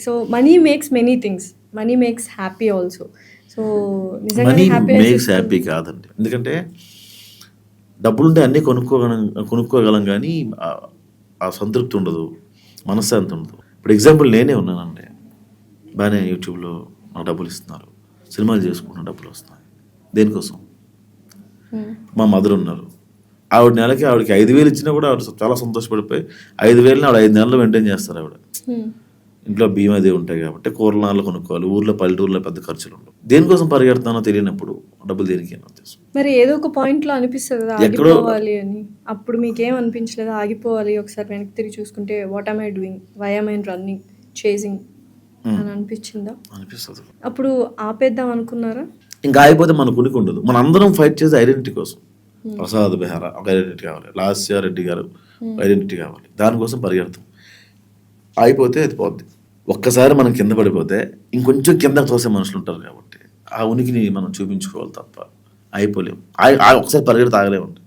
So money makes many things, money makes happy also. So money నిజంగా makes happy కాదండి. ఎందుకంటే డబ్బులుంటే అన్నీ కొనుక్కోగలం కానీ ఆ సంతృప్తి ఉండదు, మనశ్శాంతి ఉండదు. ఇప్పుడు ఎగ్జాంపుల్ నేనే ఉన్నానండి, బాగానే యూట్యూబ్లో నాకు డబ్బులు ఇస్తున్నారు, సినిమాలు చేసుకుంటున్న డబ్బులు వస్తున్నాయి. దేనికోసం? మా మదర్ ఉన్నారు, ఆవిడ నెలకి ఆవిడకి 5,000 ఇచ్చినా కూడా ఆవిడ చాలా సంతోషపడిపోయి 5,000 ఆవిడ 5 నెలలు మెయింటైన్ చేస్తారు. ఆవిడ ఇంట్లో బియ్యం అది ఉంటాయి కాబట్టి కూరలు కొనుక్కోవాలి, ఊర్లో పల్లెటూరులో పెద్ద ఖర్చులు ఉండవు. దేనికోసం పరిగెడుతున్నానో తెలియనప్పుడు డబ్బులు దేనికి అని ఉద్దేశం. మరి ఏదో ఒక పాయింట్లో అనిపిస్తుంది ఆగిపోవాలి అని. అప్పుడు మీకేం అనిపించలేదు ఆగిపోవాలి, ఒకసారి వెనక్కి తిరిగి చూసుకుంటే what am I doing, why am I running, chasing అని అనిపించిందా? అనిపిస్తుంది. అప్పుడు ఆపేద్దాం అనుకున్నారా? ఇంకా ఆగిపోతే మన కునికి ఉండదు. మన అందరం ఫైట్ చేసే ఐడెంటిటీ కోసం. ప్రసాద్ బెహరా ఒక ఐడెంటిటీ కావాలి, లాస్య రెడ్డి గారు ఐడెంటిటీ కావాలి, దానికోసం పరిగెడతాం. ఆగిపోతే అది పోద్ది. ఒక్కసారి మనం కింద పడిపోతే ఇంకొంచెం కింద తోసే మనుషులు ఉంటారు కాబట్టి ఆ ఉనికిని మనం చూపించుకోవాలి తప్ప అయిపోలేము. ఒకసారి పరిగెడితే ఆగలేమండి.